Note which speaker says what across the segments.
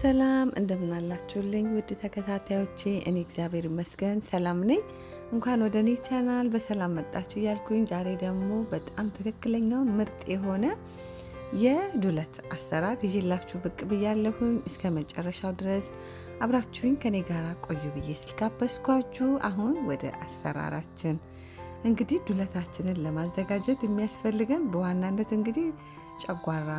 Speaker 1: ሰላም እንደምን አላችሁልኝ ውድ ተከታታዮቼ እኔ እግዚአብሔር ይመስገን ሰላም ነኝ እንኳን ወደ እኔ ቻናል በሰላም መጣችሁ ያልኩኝ ዛሬ ደግሞ በጣም ትክክለኛው ምርጥ የሆነ የዱለት አሰራር ይዤላችሁ ብቅ ብያለሁኝ እስከ መጨረሻው ድረስ አብራችሁኝ ከኔ ጋር ቆዩ ብዬ ስልካበስኳችሁ አሁን ወደ አሰራራችን እንግዲህ ዱለታችንን ለማዘጋጀት የሚያስፈልገን በዋናነት እንግዲህ ጨጓራ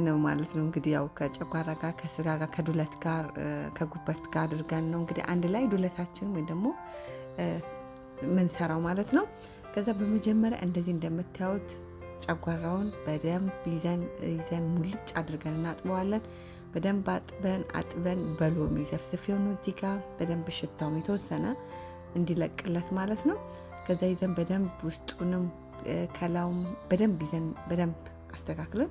Speaker 1: ነው ማለት ነው እንግዲህ ያው ከጨጓራ ጋር ከስጋ ጋር ከዱለት ጋር ከጉበት ጋር አድርገን ነው እንግዲህ አንድ ላይ ዱለታችን ወይ ደግሞ ምን ሰራው ማለት ነው ከዛ በመጀመሪያ እንደዚህ እንደምታዩት ጨጓራውን በደንብ ይዘን ሙልጭ አድርገን እናጥበዋለን በደንብ አጥበን በሎሚ ዘፍዝፌው ነው እዚህ ጋር በደንብ ሽታው የተወሰነ እንዲለቅለት ማለት ነው ከዛ ይዘን በደንብ ውስጡንም ከላውም በደንብ ይዘን በደንብ አስተካክለን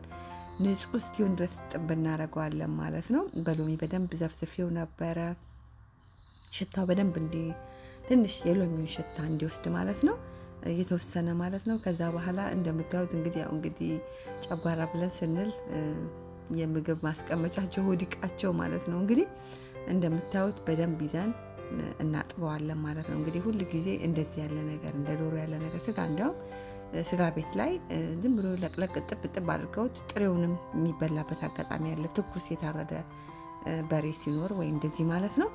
Speaker 1: ንጹህ እስኪሆን ድረስ ጥብ እናደርገዋለን ማለት ነው በሎሚ በደንብ ዘፍዝፌው ነበር ሽታው በደንብ ትንሽ የሎሚውን ሽታ እንዲወስድ ማለት ነው የተወሰነ ማለት ነው ከዛ በኋላ እንደምታዩት እንግዲህ ጨጓራ ብለን ስንል የምግብ ማስቀመጫቸው ሆዲቃቸው ማለት ነው እንግዲህ እንደምታዩት በደንብ ይዘን እናጥበዋለን ማለት ነው እንግዲህ ሁሉ ጊዜ እንደዚህ ያለ ነገር እንደ ዶሮ ያለ ነገር ስጋ እንደው ስጋ ቤት ላይ ዝም ብሎ ለቅለቅ ጥብ አድርገውት ጥሬውንም የሚበላበት አጋጣሚ ያለ ትኩስ የታረደ በሬ ሲኖር ወይ እንደዚህ ማለት ነው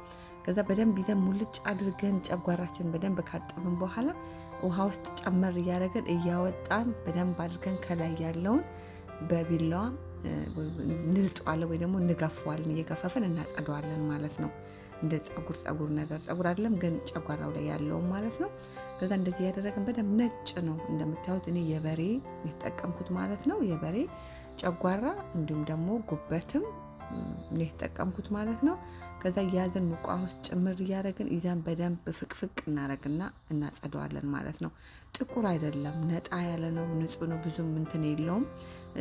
Speaker 1: ከዛ በደንብ ይዘን ሙልጭ አድርገን ጨጓራችን በደንብ ካጠብን በኋላ ውሃ ውስጥ ጨመር ያደረገን እያወጣን በደንብ አድርገን ከላይ ያለውን በቢላዋ እንልጠዋለን ወይ ደግሞ እንገፋዋለን እየገፈፈን እናጸዳዋለን ማለት ነው እንደ ጸጉር ነገር ጸጉር አይደለም ግን ጨጓራው ላይ ያለው ማለት ነው ከዛ እንደዚህ ያደረገን በደንብ ነጭ ነው እንደምታዩት እኔ የበሬ የተጠቀምኩት ማለት ነው የበሬ ጨጓራ እንዲሁም ደግሞ ጉበትም ነው የተጠቀምኩት ማለት ነው ከዛ ያዘን ሙቋ ውስጥ ጭምር ያደረግን ይዘን በደንብ ፍቅፍቅ እናረግና እናጸዳዋለን ማለት ነው ጥቁር አይደለም ነጣ ያለ ነው ንጹህ ነው ብዙም እንትን የለውም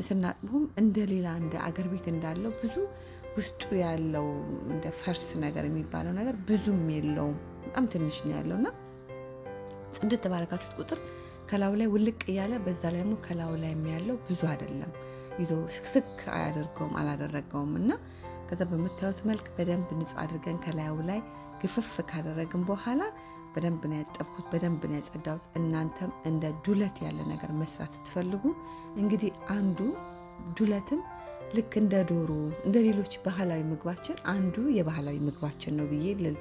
Speaker 1: ስናጥቡም እንደሌላ እንደ አገር ቤት እንዳለው ብዙ ውስጡ ያለው እንደ ፈርስ ነገር የሚባለው ነገር ብዙም የለውም በጣም ትንሽ ነው ያለውና ጽድት ተባረካችሁት ቁጥር ከላው ላይ ውልቅ ያለ በዛ ላይ ደግሞ ከላው ላይ የሚያለው ብዙ አይደለም ይዞ ስክስክ አላደረገውምና ከዛ በመታወት መልክ በደንብ ንጹህ አድርገን ከላዩ ላይ ግፍፍ ካደረግን በኋላ በደንብ ነው ያጠብኩት በደንብ ነው ያጸዳሁት እናንተም እንደ ዱለት ያለ ነገር መስራት ስትፈልጉ እንግዲህ አንዱ ዱለትም ልክ እንደ ዶሮ እንደ ሌሎች ባህላዊ ምግባችን አንዱ የባህላዊ ምግባችን ነው ብዬ ልል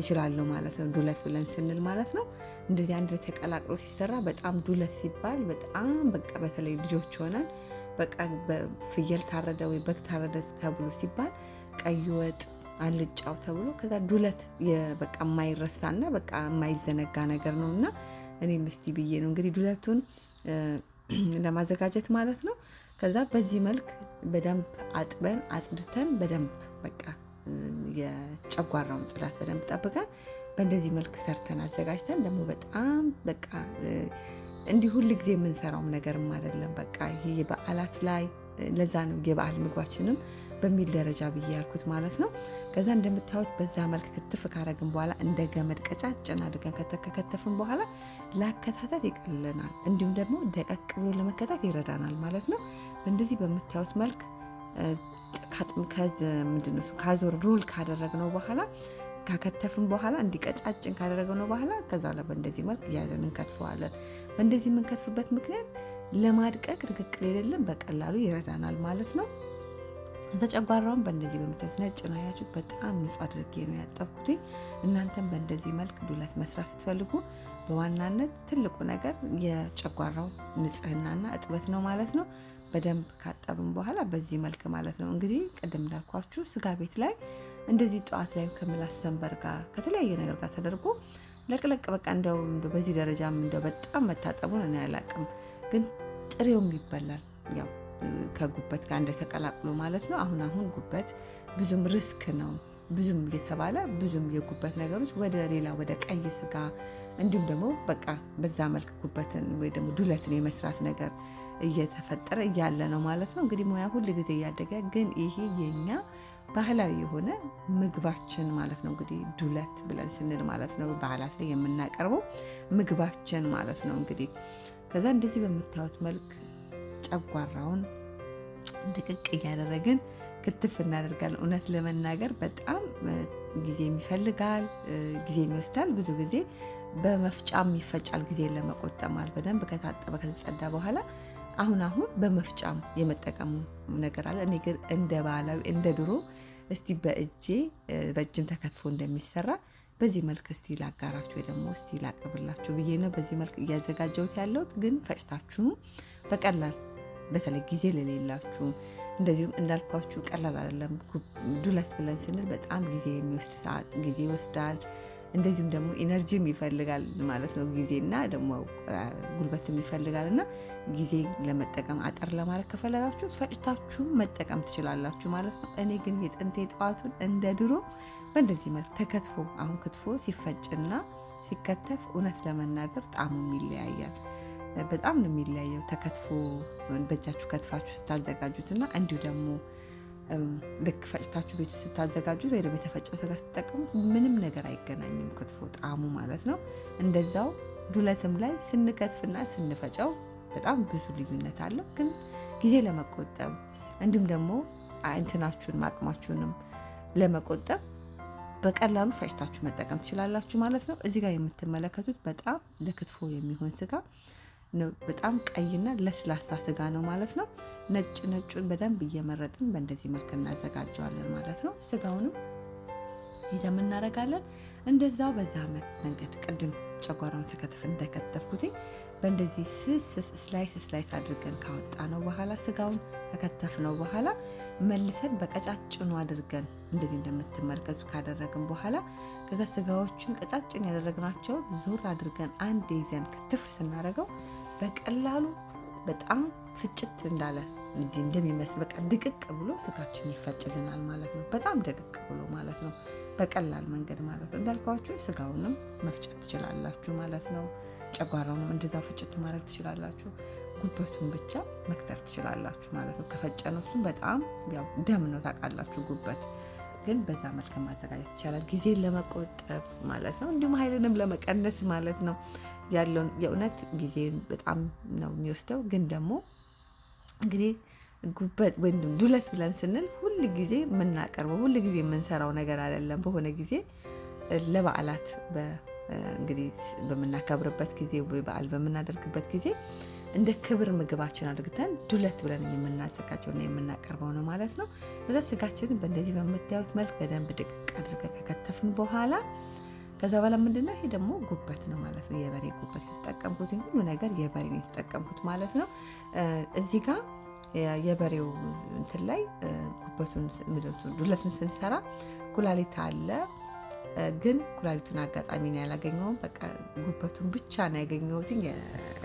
Speaker 1: እችላለሁ ማለት ነው ዱለት ብለን ስንል ማለት ነው እንደዚህ አንድ ተቀላቅሎ ሲሰራ በጣም ዱለት ሲባል በጣም በቃ በተለይ ልጆች ሆነን በቃ በፍየል ታረደ ወይ በግ ታረደ ተብሎ ሲባል ቀይ ወጥ አልጫው ተብሎ ከዛ ዱለት በቃ የማይረሳና በቃ የማይዘነጋ ነገር ነውና እኔ ምስቲ ብዬ ነው እንግዲህ ዱለቱን ለማዘጋጀት ማለት ነው ከዛ በዚህ መልክ በደንብ አጥበን አጽድተን በደንብ በቃ የጨጓራውን ጽዳት በደንብ ጠብቀን በእንደዚህ መልክ ሰርተን አዘጋጅተን ደግሞ በጣም በቃ እንዲህ ሁሉ ጊዜ የምንሰራው ነገርም አይደለም በቃ ይሄ የበዓላት ላይ ለዛ ነው የበዓል ምግባችንም በሚል ደረጃ ብዬ ያልኩት ማለት ነው ከዛ እንደምታዩት በዛ መልክ ክትፍ ካረግን በኋላ እንደ ገመድ ቀጫጭን አድርገን ከተከተፍን በኋላ ለአከታተፍ ይቀልልናል እንዲሁም ደግሞ ደቀቅ ብሎ ለመከተፍ ይረዳናል ማለት ነው በእንደዚህ በምታዩት መልክ ካዞር ሮል ካደረግነው በኋላ ካከተፍን በኋላ እንዲቀጫጭን ካደረግነው በኋላ ከዛ ላይ በእንደዚህ መልክ ያዘን እንከትፈዋለን በእንደዚህ የምንከትፍበት ምክንያት ለማድቀቅ ድቅቅ የሌለም በቀላሉ ይረዳናል ማለት ነው ተጨጓራውን በእንደዚህ በምታዩት ነጭ ነው ያያችሁት በጣም ንጹህ አድርጌ ነው ያጠብኩት እናንተም በእንደዚህ መልክ ዱለት መስራት ስትፈልጉ በዋናነት ትልቁ ነገር የጨጓራው ንጽህናና እጥበት ነው ማለት ነው በደንብ ካጠብን በኋላ በዚህ መልክ ማለት ነው እንግዲህ ቀደም እንዳልኳችሁ ስጋ ቤት ላይ እንደዚህ ጧት ላይ ከምላስ ሰንበር ጋር ከተለያየ ነገር ጋር ተደርጎ ለቅለቅ በቃ እንደው በዚህ ደረጃም እንደው በጣም መታጠቡን እኔ አላቅም ግን ጥሬውም ይበላል ያው ከጉበት ጋር እንደተቀላቅሎ ማለት ነው አሁን ጉበት ብዙም ሪስክ ነው ብዙም እየተባለ ብዙም የጉበት ነገሮች ወደ ቀይ ስጋ እንዲሁም ደግሞ በቃ በዛ መልክ ጉበትን ወይ ደግሞ ዱለትን የመስራት ነገር እየተፈጠረ ያለ ነው ማለት ነው እንግዲህ ሙያ ሁሉ ጊዜ ያደገ ግን ይሄ የኛ ባህላዊ የሆነ ምግባችን ማለት ነው እንግዲህ ዱለት ብለን ስንል ማለት ነው በዓላት ላይ የምናቀርበው ምግባችን ማለት ነው እንግዲህ ከዛ እንደዚህ በመታወት መልክ ጨጓራውን ድቅቅ ያደረግን ክትፍ እናደርጋለን። እውነት ለመናገር በጣም ጊዜ ይፈልጋል፣ ጊዜ ይወስዳል። ብዙ ጊዜ በመፍጫም ይፈጫል ጊዜን ለመቆጠብ ማለት በደንብ ከታጠበ ከተጸዳ በኋላ አሁን በመፍጫም የመጠቀሙ ነገር አለ። እኔ ግን እንደ ባህላዊ እንደ ድሮ እስቲ በእጅም ተከትፎ እንደሚሰራ በዚህ መልክ እስቲ ላጋራችሁ ወይ ደግሞ እስቲ ላቅርብላችሁ ብዬ ነው በዚህ መልክ እያዘጋጀሁት ያለሁት። ግን ፈጭታችሁም በቀላል በተለይ ጊዜ ለሌላችሁ እንደዚሁም እንዳልኳችሁ ቀላል አይደለም። ዱለት ብለን ስንል በጣም ጊዜ የሚወስድ ሰዓት ጊዜ ይወስዳል። እንደዚሁም ደግሞ ኢነርጂም ይፈልጋል ማለት ነው። ጊዜና ደግሞ ጉልበትም ይፈልጋልና ጊዜ ለመጠቀም አጠር ለማድረግ ከፈለጋችሁ ፈጭታችሁ መጠቀም ትችላላችሁ ማለት ነው። እኔ ግን የጥንቴ ጠዋቱን እንደ ድሮ በእንደዚህ መልክ ተከትፎ አሁን ክትፎ ሲፈጭና ሲከተፍ እውነት ለመናገር ጣዕሙም ይለያያል። በጣም ነው የሚለያየው። ተከትፎ በእጃችሁ ከትፋችሁ ስታዘጋጁትና እንዲሁ ደግሞ ልክ ፈጭታችሁ ቤቱ ስታዘጋጁት ወይ ደግሞ የተፈጨ ስጋ ስትጠቀሙ ምንም ነገር አይገናኝም ክትፎ ጣዕሙ ማለት ነው። እንደዛው ዱለትም ላይ ስንከትፍና ስንፈጨው በጣም ብዙ ልዩነት አለው። ግን ጊዜ ለመቆጠብ እንዲሁም ደግሞ እንትናችሁን ማቅማችሁንም ለመቆጠብ በቀላሉ ፈጭታችሁ መጠቀም ትችላላችሁ ማለት ነው። እዚህ ጋር የምትመለከቱት በጣም ለክትፎ የሚሆን ስጋ ነው። በጣም ቀይና ለስላሳ ስጋ ነው ማለት ነው። ነጩን በደንብ እየመረጥን በእንደዚህ መልክ እናዘጋጀዋለን ማለት ነው። ስጋውንም ይዘን እናረጋለን። እንደዛው በዛ መንገድ ቅድም ጨጓራውን ስከትፍ እንደከተፍኩት በእንደዚህ ስላይስ አድርገን ካወጣ ነው በኋላ ስጋውን ከከተፍነው በኋላ መልሰን በቀጫጭኑ አድርገን እንደዚህ እንደምትመለከቱ ካደረግን በኋላ ከዛ ስጋዎችን ቀጫጭን ያደረግናቸው ዞር አድርገን አንድ ይዘን ክትፍ ስናረገው በቀላሉ በጣም ፍጭት እንዳለ እንደሚመስል በቃ ድቅቅ ብሎ ስጋችን ይፈጭልናል ማለት ነው። በጣም ደቅቅ ብሎ ማለት ነው። በቀላል መንገድ ማለት ነው። እንዳልኳችሁ ስጋውንም መፍጨት ትችላላችሁ ማለት ነው። ጨጓራውንም እንደዛው ፍጭት ማድረግ ትችላላችሁ። ጉበቱን ብቻ መክተፍ ትችላላችሁ ማለት ነው። ከፈጨነው እሱም በጣም ያው ደም ነው ታውቃላችሁ። ጉበት ግን በዛ መልክ ማዘጋጀት ይቻላል ጊዜን ለመቆጠብ ማለት ነው። እንዲሁም ኃይልንም ለመቀነስ ማለት ነው። ያለውን የእውነት ጊዜን በጣም ነው የሚወስደው። ግን ደግሞ እንግዲህ ጉበት ወይም ዱለት ብለን ስንል ሁሉ ጊዜ የምናቀርበው ሁሉ ጊዜ የምንሰራው ነገር አይደለም። በሆነ ጊዜ ለበዓላት እንግዲህ በመናከብርበት ጊዜ ወይ በዓል በመናደርግበት ጊዜ እንደ ክብር ምግባችን አድርገን ዱለት ብለን የምናዘጋጀውና የምናቀርበው ነው ማለት ነው። ከዛ ስጋችንን በእንደዚህ በምታዩት መልክ በደንብ ድቅቅ አድርገን ከከተፍን በኋላ ከዛ በኋላ ምንድነው ይሄ ደግሞ ጉበት ነው ማለት ነው። የበሬ ጉበት የተጠቀምኩት ሁሉ ነገር የበሬ ነው የተጠቀምኩት ማለት ነው። እዚህ ጋር የበሬው እንትን ላይ ጉበቱን ዱለቱን ስንሰራ ኩላሊት አለ። ግን ኩላሊቱን አጋጣሚ ነው ያላገኘሁት። በቃ ጉበቱን ብቻ ነው ያገኘሁት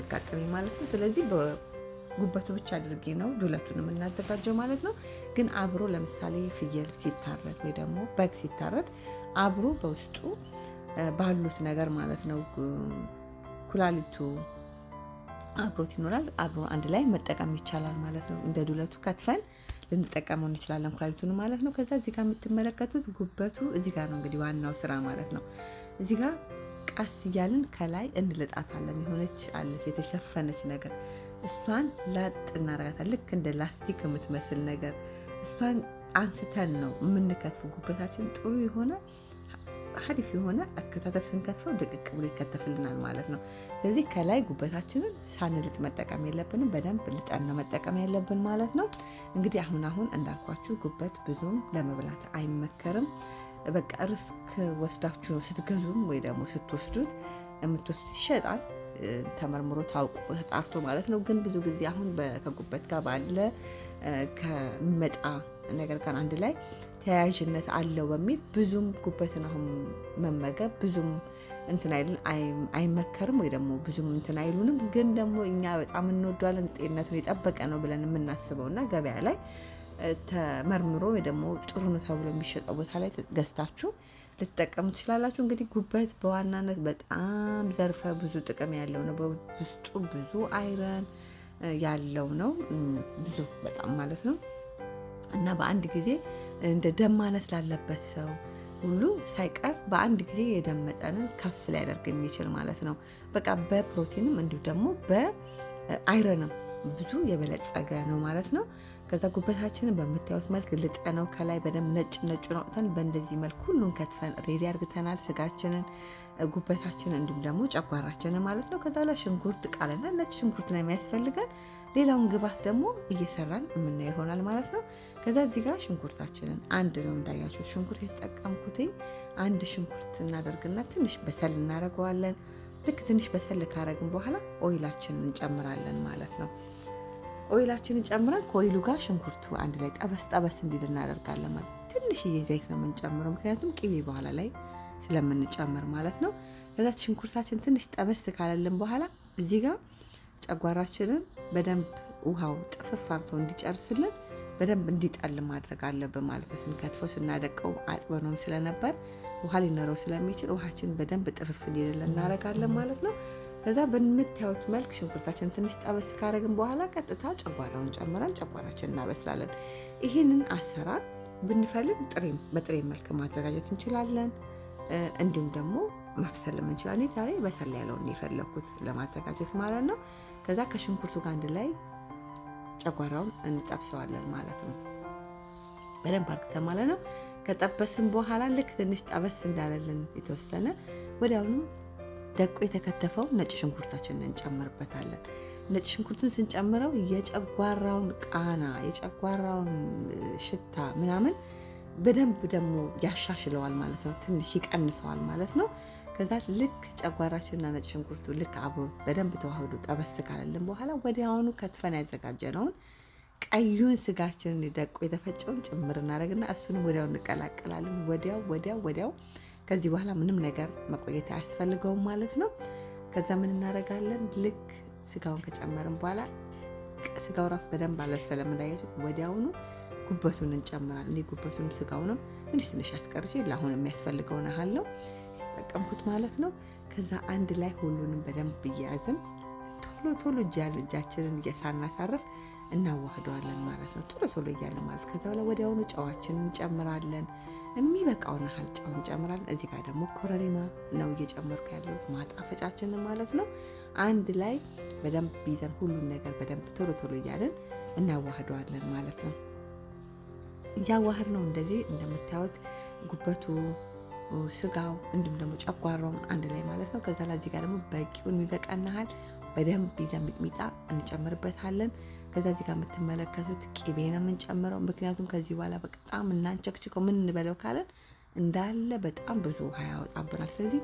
Speaker 1: አጋጣሚ ማለት ነው። ስለዚህ በጉበቱ ብቻ አድርጌ ነው ዱለቱን የምናዘጋጀው ማለት ነው። ግን አብሮ ለምሳሌ ፍየል ሲታረድ ወይ ደግሞ በግ ሲታረድ አብሮ በውስጡ ባሉት ነገር ማለት ነው ኩላሊቱ አብሮት ይኖራል። አብሮ አንድ ላይ መጠቀም ይቻላል ማለት ነው። እንደ ዱለቱ ከትፈን ልንጠቀመው እንችላለን ኩላሊቱን ማለት ነው። ከዛ እዚህ ጋር የምትመለከቱት ጉበቱ እዚህ ጋር ነው እንግዲህ ዋናው ስራ ማለት ነው። እዚህ ጋር ቀስ እያልን ከላይ እንልጣታለን። የሆነች አለች የተሸፈነች ነገር እሷን ላጥ እናረጋታለን። ልክ እንደ ላስቲክ የምትመስል ነገር እሷን አንስተን ነው የምንከትፈው። ጉበታችን ጥሩ የሆነ አሪፍ የሆነ አከታተፍ ስንከትፈው ድቅቅ ብሎ ይከተፍልናል ማለት ነው። ስለዚህ ከላይ ጉበታችንን ሳንልጥ መጠቀም የለብንም። በደንብ ልጠን ነው መጠቀም ያለብን ማለት ነው። እንግዲህ አሁን እንዳልኳችሁ ጉበት ብዙም ለመብላት አይመከርም። በቃ ሪስክ ወስዳችሁ ስትገዙም ወይ ደግሞ ስትወስዱት የምትወስዱት ይሸጣል ተመርምሮ ታውቆ ተጣርቶ ማለት ነው። ግን ብዙ ጊዜ አሁን ከጉበት ጋር ባለ ከመጣ ነገር ጋር አንድ ላይ ተያያዥነት አለው በሚል ብዙም ጉበትን አሁን መመገብ ብዙም እንትን አይመከርም ወይ ደግሞ ብዙም እንትን አይሉንም። ግን ደግሞ እኛ በጣም እንወደዋለን ጤንነቱን የጠበቀ ነው ብለን የምናስበውና ገበያ ላይ ተመርምሮ ወይ ደግሞ ጥሩ ነው ተብሎ የሚሸጠው ቦታ ላይ ገዝታችሁ ልትጠቀሙ ትችላላችሁ። እንግዲህ ጉበት በዋናነት በጣም ዘርፈ ብዙ ጥቅም ያለው ነው። በውስጡ ብዙ አይረን ያለው ነው ብዙ በጣም ማለት ነው። እና በአንድ ጊዜ እንደ ደም ማነስ ላለበት ሰው ሁሉ ሳይቀር በአንድ ጊዜ የደም መጠንን ከፍ ሊያደርግ የሚችል ማለት ነው። በቃ በፕሮቲንም እንዲሁ ደግሞ በአይረንም ብዙ የበለጸገ ነው ማለት ነው። ከዛ ጉበታችንን በመታዩት መልክ ልጠነው ከላይ በደንብ ነጭ ነው በእንደዚህ መልኩ ሁሉን ከትፈን ሬዲ አድርገናል። ስጋችንን፣ ጉበታችንን እንዲሁም ደግሞ ጨጓራችንን ማለት ነው። ከዛ ላይ ሽንኩርት ቃልና ነጭ ሽንኩርት ነው የሚያስፈልገን። ሌላውን ግብአት ደግሞ እየሰራን የምናየው ይሆናል ማለት ነው። ከዛ እዚህ ጋር ሽንኩርታችንን አንድ ነው እንዳያችሁት ሽንኩርት የተጠቀምኩትኝ አንድ ሽንኩርት እናደርግና ትንሽ በሰል እናደርገዋለን። ልክ ትንሽ በሰል ካረግን በኋላ ኦይላችንን እንጨምራለን ማለት ነው። ኦይላችንን ጨምረን ከኦይሉ ጋር ሽንኩርቱ አንድ ላይ ጠበስ እንዲል እናደርጋለን ማለት ነው። ትንሽዬ ዘይት ነው የምንጨምረው ምክንያቱም ቅቤ በኋላ ላይ ስለምንጨምር ማለት ነው። ከዛ ሽንኩርታችን ትንሽ ጠበስ ካለልን በኋላ እዚህ ጋር ጨጓራችንን በደንብ ውሃው ጥፍፍ አርቶ እንዲጨርስልን በደንብ እንዲጣል ማድረግ አለብን ማለት ነው። ስንከትፈው ስናደቀው አጥበነው ስለነበር ውሃ ሊኖረው ስለሚችል ውሃችን በደንብ ጥፍፍ እንዲል እናደርጋለን ማለት ነው። ከዛ በምታዩት መልክ ሽንኩርታችን ትንሽ ጠበስ ካረግን በኋላ ቀጥታ ጨጓራውን ጨምረን ጨጓራችንን እናበስላለን። ይሄንን አሰራር ብንፈልግ በጥሬ መልክ ማዘጋጀት እንችላለን። እንዲሁም ደግሞ ማብሰልም እንችላለን። ዛሬ በሰል ያለውን የፈለኩት ለማዘጋጀት ማለት ነው። ከዛ ከሽንኩርቱ ጋር አንድ ላይ ጨጓራውን እንጠብሰዋለን ማለት ነው። በደንብ አድርገን ማለት ነው። ከጠበስን በኋላ ልክ ትንሽ ጠበስ እንዳለልን የተወሰነ ወዲያውኑ ደቆ የተከተፈው ነጭ ሽንኩርታችንን እንጨምርበታለን። ነጭ ሽንኩርቱን ስንጨምረው የጨጓራውን ቃና የጨጓራውን ሽታ ምናምን በደንብ ደግሞ ያሻሽለዋል ማለት ነው። ትንሽ ይቀንሰዋል ማለት ነው። ከዛ ልክ ጨጓራችንና ነጭ ሽንኩርቱ ልክ አብሮ በደንብ ተዋህዶ ጠበስ ካለልን በኋላ ወዲያውኑ ከትፈን ያዘጋጀነውን ቀዩን ስጋችንን ደቆ የተፈጨውን ጭምር እናደርግና እሱንም ወዲያው እንቀላቀላለን። ወዲያው ከዚህ በኋላ ምንም ነገር መቆየት አያስፈልገውም ማለት ነው። ከዛ ምን እናደርጋለን ልክ ስጋውን ከጨመርን በኋላ ስጋው ራሱ በደንብ አልበሰለም እንዳያችሁት ወዲያውኑ ጉበቱን እንጨምራለን። እኔ ጉበቱን ስጋውንም ትንሽ አስቀርጬ ለአሁን የሚያስፈልገውን ያህል ነው ተጠቀምኩት ማለት ነው። ከዛ አንድ ላይ ሁሉንም በደንብ እያያዝን ቶሎ እጃችንን እየሳናሳርፍ እናዋህደዋለን ማለት ነው። ቶሎ እያለን ማለት ከዛ በኋላ ወዲያውኑ ጨዋችንን እንጨምራለን። የሚበቃውን ያህል ጨው እንጨምራለን። እዚህ ጋር ደግሞ ኮረሪማ ነው እየጨመርኩ ያለሁት ማጣፈጫችንን ማለት ነው። አንድ ላይ በደንብ ይዘን ሁሉን ነገር በደንብ ቶሎ እያለን እናዋህደዋለን ማለት ነው። ያዋህር ነው እንደዚህ እንደምታዩት ጉበቱ ስጋው እንዲሁም ደግሞ ጨጓራው አንድ ላይ ማለት ነው። ከዛ ላይ እዚህ ጋር ደግሞ በቂውን የሚበቃናል በደንብ ይዘን ሚጥሚጣ እንጨምርበታለን። ከዛ እዚህ ጋር የምትመለከቱት ቅቤ ነው የምንጨምረው ምክንያቱም ከዚህ በኋላ በጣም እናንቸክችከው ምን እንበለው ካለን እንዳለ በጣም ብዙ ውሃ ያወጣብናል። ስለዚህ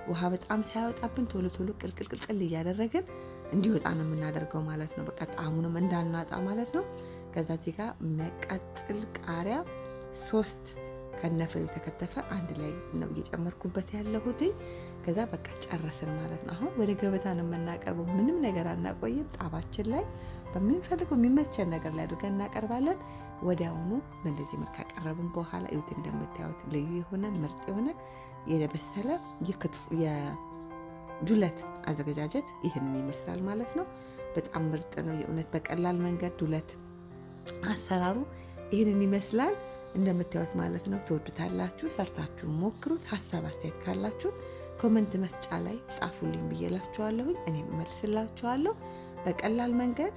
Speaker 1: ውሃ በጣም ሳያወጣብን ቶሎ ቅልቅል እያደረግን እንዲወጣ ነው የምናደርገው ማለት ነው። በቃ ጣዕሙንም እንዳናጣ ማለት ነው። ከዛ እዚህ ጋር የሚያቃጥል ቃሪያ 3 ከነፍሬው የተከተፈ አንድ ላይ ነው እየጨመርኩበት ያለሁት። ከዛ በቃ ጨረስን ማለት ነው። አሁን ወደ ገበታ ነው የምናቀርበው። ምንም ነገር አናቆይም። ጣባችን ላይ በምንፈልገው የሚመቸን ነገር ላይ አድርገን እናቀርባለን። ወዲያውኑ በእንደዚህ መልክ ካቀረብን በኋላ እዩት እንደምታዩት ልዩ የሆነ ምርጥ የሆነ የበሰለ የዱለት አዘገጃጀት ይህንን ይመስላል ማለት ነው። በጣም ምርጥ ነው የእውነት በቀላል መንገድ ዱለት አሰራሩ ይህንን ይመስላል እንደምታዩት ማለት ነው። ተወዱታላችሁ፣ ሰርታችሁ ሞክሩት። ሐሳብ አስተያየት ካላችሁ ኮሜንት መስጫ ላይ ጻፉልኝ ብዬላችኋለሁ። እኔም መልስላችኋለሁ። በቀላል መንገድ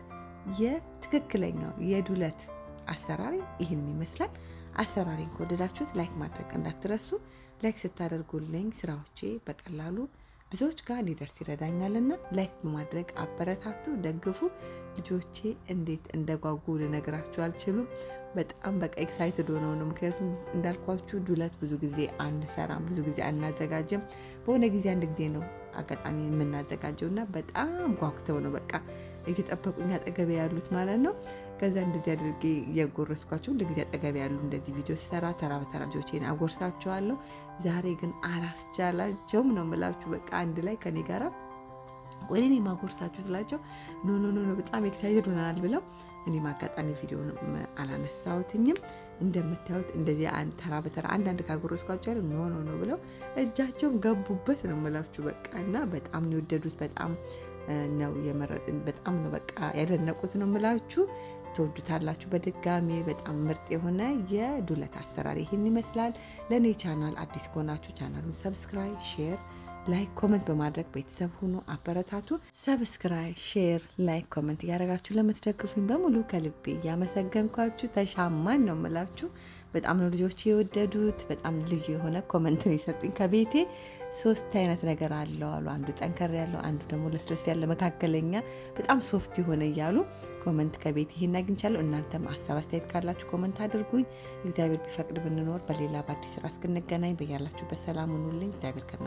Speaker 1: የትክክለኛው የዱለት አሰራሪ ይህንን ይመስላል። አሰራሪን ከወደዳችሁት ላይክ ማድረግ እንዳትረሱ። ላይክ ስታደርጉልኝ ስራዎቼ በቀላሉ ብዙዎች ጋር እንዲደርስ ይረዳኛልና ላይክ በማድረግ አበረታቱ፣ ደግፉ። ልጆቼ እንዴት እንደጓጉ ልነግራችሁ አልችልም። በጣም በቃ ኤክሳይትድ ሆነው ነው። ምክንያቱም እንዳልኳችሁ ዱለት ብዙ ጊዜ አንሰራም፣ ብዙ ጊዜ አናዘጋጅም። በሆነ ጊዜ አንድ ጊዜ ነው አጋጣሚ የምናዘጋጀውና በጣም ጓጉተው ነው በቃ እየጠበቁኝ አጠገቤ ያሉት ማለት ነው። ከዛ እንደዚህ አድርጌ እየጎረስኳቸው ለጊዜ አጠገቤ ያሉ እንደዚህ ቪዲዮ ሰራ ተራ በተራ ልጆቼን አጎርሳቸዋለሁ። ዛሬ ግን አላስቻላቸውም ነው የምላችሁ። በቃ አንድ ላይ ከኔ ጋራ ወይኔ ማጎርሳችሁ ስላቸው ኖ በጣም ኤክሳይትድ ሆናል ብለው እኔም አጋጣሚ ቪዲዮውን አላነሳሁትኝም። እንደምታዩት እንደዚህ አንድ ተራ በተራ አንድ ካጎረስኳቸው ኖ ብለው እጃቸውም ገቡበት ነው የምላችሁ። በቃ እና በጣም ነው የወደዱት። በጣም ነው የመረጡት። በጣም ነው በቃ ያደነቁት ነው የምላችሁ። ተወዱታላችሁ። በድጋሚ በጣም ምርጥ የሆነ የዱለት አሰራር ይህን ይመስላል። ለኔ ቻናል አዲስ ከሆናችሁ ቻናሉን ሰብስክራይብ፣ ሼር ላይክ ኮሜንት በማድረግ ቤተሰብ ሁኑ፣ አበረታቱ። ሰብስክራይብ፣ ሼር፣ ላይክ ኮሜንት እያደረጋችሁ ለምትደግፉኝ በሙሉ ከልቤ እያመሰገንኳችሁ ተሻማን ነው የምላችሁ። በጣም ነው ልጆች የወደዱት። በጣም ልዩ የሆነ ኮሜንት ነው የሰጡኝ። ከቤቴ 3 አይነት ነገር አለው አሉ። አንዱ ጠንከር ያለው፣ አንዱ ደግሞ ለስለስ ያለ፣ መካከለኛ በጣም ሶፍት የሆነ እያሉ ኮሜንት ከቤቴ ይሄን አግኝቻለሁ። እናንተም ሀሳብ አስተያየት ካላችሁ ኮሜንት አድርጉኝ። እግዚአብሔር ቢፈቅድ ብንኖር በሌላ በአዲስ ስራ እስክንገናኝ በያላችሁበት ሰላም ሁኑልኝ። እግዚአብሔር ከእናንተ